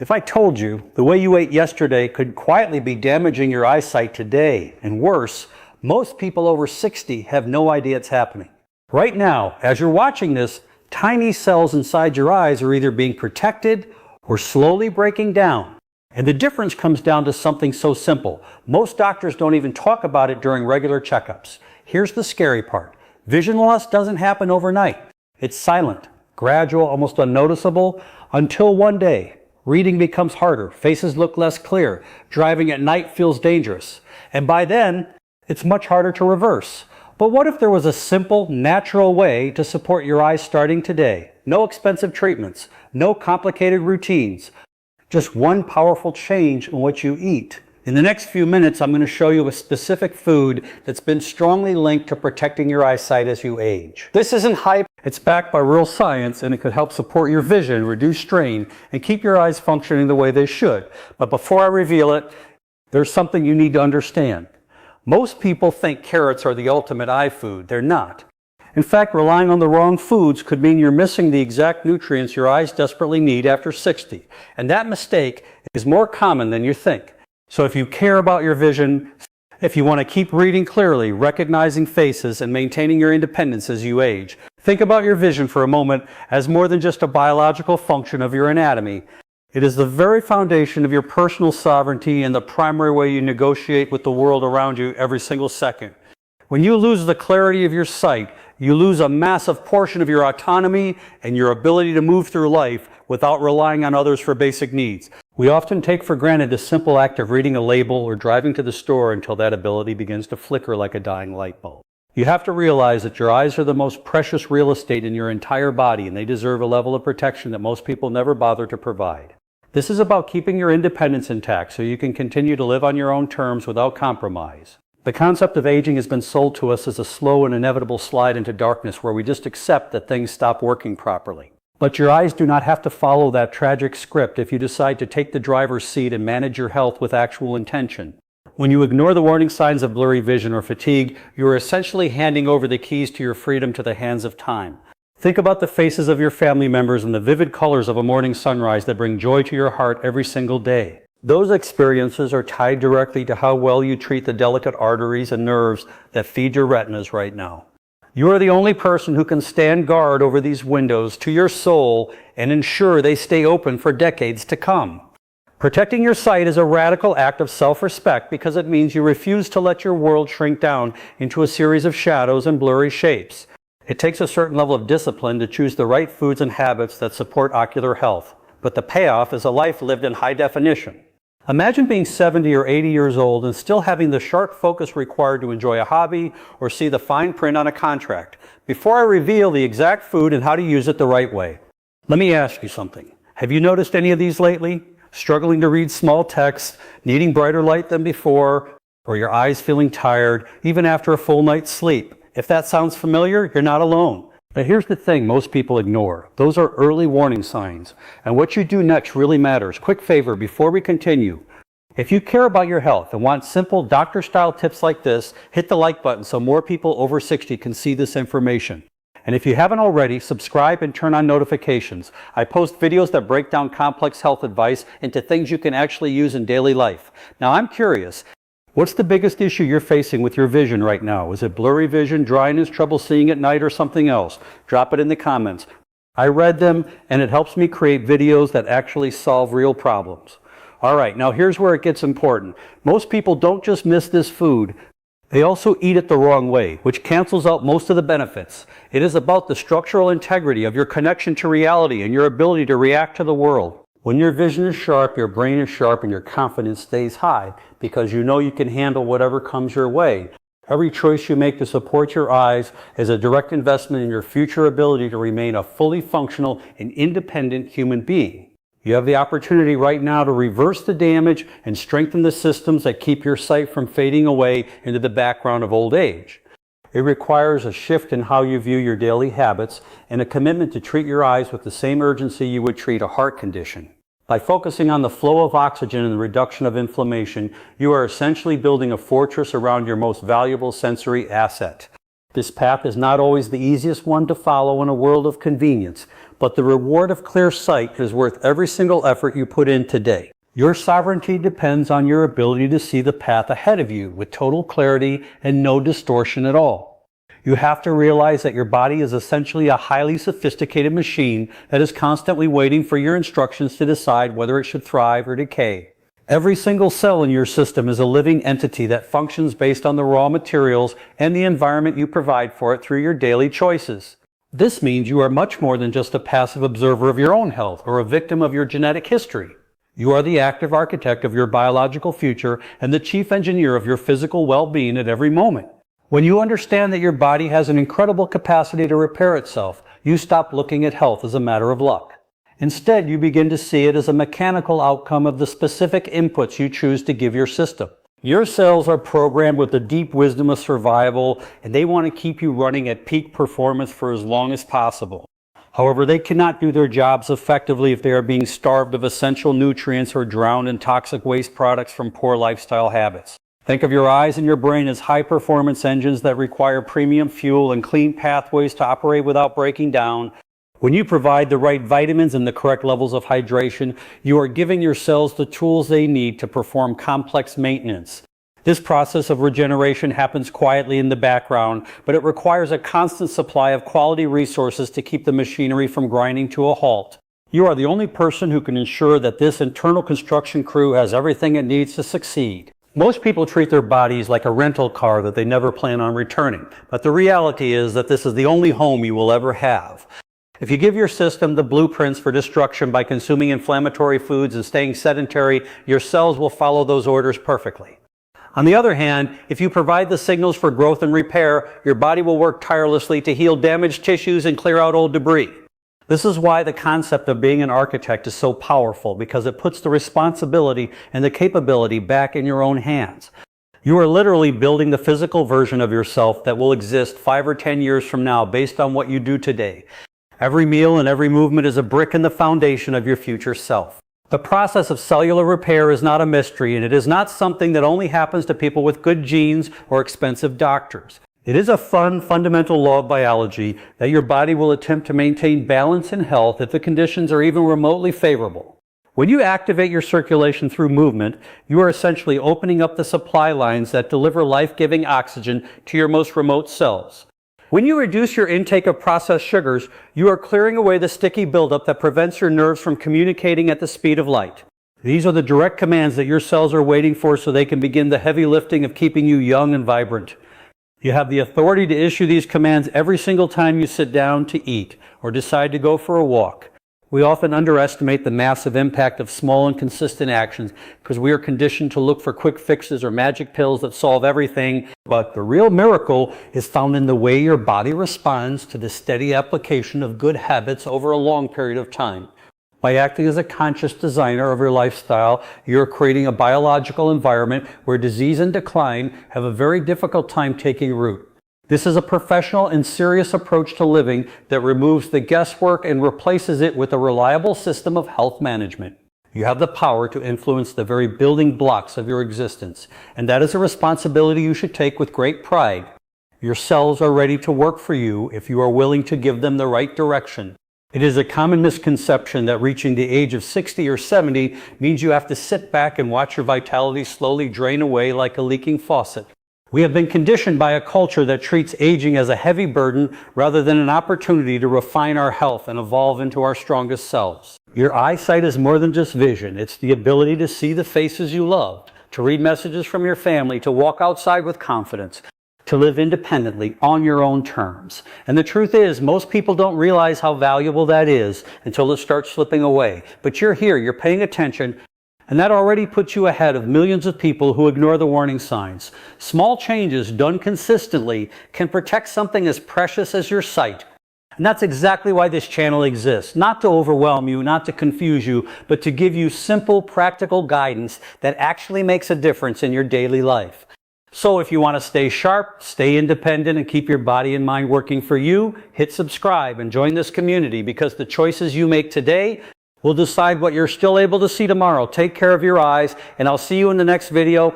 If I told you the way you ate yesterday could quietly be damaging your eyesight today, and worse, most people over 60 have no idea it's happening. Right now, as you're watching this, tiny cells inside your eyes are either being protected or slowly breaking down. And the difference comes down to something so simple. Most doctors don't even talk about it during regular checkups. Here's the scary part. Vision loss doesn't happen overnight. It's silent, gradual, almost unnoticeable, until one day, reading becomes harder, faces look less clear, driving at night feels dangerous. And by then, it's much harder to reverse. But what if there was a simple, natural way to support your eyes starting today? No expensive treatments, no complicated routines, just one powerful change in what you eat. In the next few minutes, I'm going to show you a specific food that's been strongly linked to protecting your eyesight as you age. This isn't hype, it's backed by real science, and it could help support your vision, reduce strain, and keep your eyes functioning the way they should. But before I reveal it, there's something you need to understand. Most people think carrots are the ultimate eye food. They're not. In fact, relying on the wrong foods could mean you're missing the exact nutrients your eyes desperately need after 60. And that mistake is more common than you think. So if you care about your vision, if you want to keep reading clearly, recognizing faces, and maintaining your independence as you age, think about your vision for a moment as more than just a biological function of your anatomy. It is the very foundation of your personal sovereignty and the primary way you negotiate with the world around you every single second. When you lose the clarity of your sight, you lose a massive portion of your autonomy and your ability to move through life without relying on others for basic needs. We often take for granted the simple act of reading a label or driving to the store until that ability begins to flicker like a dying light bulb. You have to realize that your eyes are the most precious real estate in your entire body, and they deserve a level of protection that most people never bother to provide. This is about keeping your independence intact so you can continue to live on your own terms without compromise. The concept of aging has been sold to us as a slow and inevitable slide into darkness where we just accept that things stop working properly. But your eyes do not have to follow that tragic script if you decide to take the driver's seat and manage your health with actual intention. When you ignore the warning signs of blurry vision or fatigue, you are essentially handing over the keys to your freedom to the hands of time. Think about the faces of your family members and the vivid colors of a morning sunrise that bring joy to your heart every single day. Those experiences are tied directly to how well you treat the delicate arteries and nerves that feed your retinas right now. You are the only person who can stand guard over these windows to your soul and ensure they stay open for decades to come. Protecting your sight is a radical act of self-respect because it means you refuse to let your world shrink down into a series of shadows and blurry shapes. It takes a certain level of discipline to choose the right foods and habits that support ocular health, but the payoff is a life lived in high definition. Imagine being 70 or 80 years old and still having the sharp focus required to enjoy a hobby or see the fine print on a contract. Before I reveal the exact food and how to use it the right way, let me ask you something. Have you noticed any of these lately? Struggling to read small text, needing brighter light than before, or your eyes feeling tired, even after a full night's sleep? If that sounds familiar, you're not alone. But here's the thing most people ignore. Those are early warning signs. And what you do next really matters. Quick favor before we continue. If you care about your health and want simple doctor-style tips like this, hit the like button so more people over 60 can see this information. And if you haven't already, subscribe and turn on notifications. I post videos that break down complex health advice into things you can actually use in daily life. Now I'm curious. What's the biggest issue you're facing with your vision right now? Is it blurry vision, dryness, trouble seeing at night, or something else? Drop it in the comments. I read them, and it helps me create videos that actually solve real problems. All right, now here's where it gets important. Most people don't just miss this food. They also eat it the wrong way, which cancels out most of the benefits. It is about the structural integrity of your connection to reality and your ability to react to the world. When your vision is sharp, your brain is sharp, and your confidence stays high because you know you can handle whatever comes your way. Every choice you make to support your eyes is a direct investment in your future ability to remain a fully functional and independent human being. You have the opportunity right now to reverse the damage and strengthen the systems that keep your sight from fading away into the background of old age. It requires a shift in how you view your daily habits and a commitment to treat your eyes with the same urgency you would treat a heart condition. By focusing on the flow of oxygen and the reduction of inflammation, you are essentially building a fortress around your most valuable sensory asset. This path is not always the easiest one to follow in a world of convenience, but the reward of clear sight is worth every single effort you put in today. Your sovereignty depends on your ability to see the path ahead of you with total clarity and no distortion at all. You have to realize that your body is essentially a highly sophisticated machine that is constantly waiting for your instructions to decide whether it should thrive or decay. Every single cell in your system is a living entity that functions based on the raw materials and the environment you provide for it through your daily choices. This means you are much more than just a passive observer of your own health or a victim of your genetic history. You are the active architect of your biological future and the chief engineer of your physical well-being at every moment. When you understand that your body has an incredible capacity to repair itself, you stop looking at health as a matter of luck. Instead, you begin to see it as a mechanical outcome of the specific inputs you choose to give your system. Your cells are programmed with the deep wisdom of survival, and they want to keep you running at peak performance for as long as possible. However, they cannot do their jobs effectively if they are being starved of essential nutrients or drowned in toxic waste products from poor lifestyle habits. Think of your eyes and your brain as high-performance engines that require premium fuel and clean pathways to operate without breaking down. When you provide the right vitamins and the correct levels of hydration, you are giving your cells the tools they need to perform complex maintenance. This process of regeneration happens quietly in the background, but it requires a constant supply of quality resources to keep the machinery from grinding to a halt. You are the only person who can ensure that this internal construction crew has everything it needs to succeed. Most people treat their bodies like a rental car that they never plan on returning, but the reality is that this is the only home you will ever have. If you give your system the blueprints for destruction by consuming inflammatory foods and staying sedentary, your cells will follow those orders perfectly. On the other hand, if you provide the signals for growth and repair, your body will work tirelessly to heal damaged tissues and clear out old debris. This is why the concept of being an architect is so powerful, because it puts the responsibility and the capability back in your own hands. You are literally building the physical version of yourself that will exist 5 or 10 years from now based on what you do today. Every meal and every movement is a brick in the foundation of your future self. The process of cellular repair is not a mystery, and it is not something that only happens to people with good genes or expensive doctors. It is a fundamental law of biology that your body will attempt to maintain balance and health if the conditions are even remotely favorable. When you activate your circulation through movement, you are essentially opening up the supply lines that deliver life-giving oxygen to your most remote cells. When you reduce your intake of processed sugars, you are clearing away the sticky buildup that prevents your nerves from communicating at the speed of light. These are the direct commands that your cells are waiting for so they can begin the heavy lifting of keeping you young and vibrant. You have the authority to issue these commands every single time you sit down to eat or decide to go for a walk. We often underestimate the massive impact of small and consistent actions because we are conditioned to look for quick fixes or magic pills that solve everything. But the real miracle is found in the way your body responds to the steady application of good habits over a long period of time. By acting as a conscious designer of your lifestyle, you're creating a biological environment where disease and decline have a very difficult time taking root. This is a professional and serious approach to living that removes the guesswork and replaces it with a reliable system of health management. You have the power to influence the very building blocks of your existence, and that is a responsibility you should take with great pride. Your cells are ready to work for you if you are willing to give them the right direction. It is a common misconception that reaching the age of 60 or 70 means you have to sit back and watch your vitality slowly drain away like a leaking faucet. We have been conditioned by a culture that treats aging as a heavy burden rather than an opportunity to refine our health and evolve into our strongest selves. Your eyesight is more than just vision. It's the ability to see the faces you love, to read messages from your family, to walk outside with confidence, to live independently on your own terms. And the truth is, most people don't realize how valuable that is until it starts slipping away. But you're here, you're paying attention, and that already puts you ahead of millions of people who ignore the warning signs. Small changes done consistently can protect something as precious as your sight. And that's exactly why this channel exists. Not to overwhelm you, not to confuse you, but to give you simple, practical guidance that actually makes a difference in your daily life. So if you want to stay sharp, stay independent, and keep your body and mind working for you, hit subscribe and join this community, because the choices you make today will decide what you're still able to see tomorrow. Take care of your eyes, and I'll see you in the next video.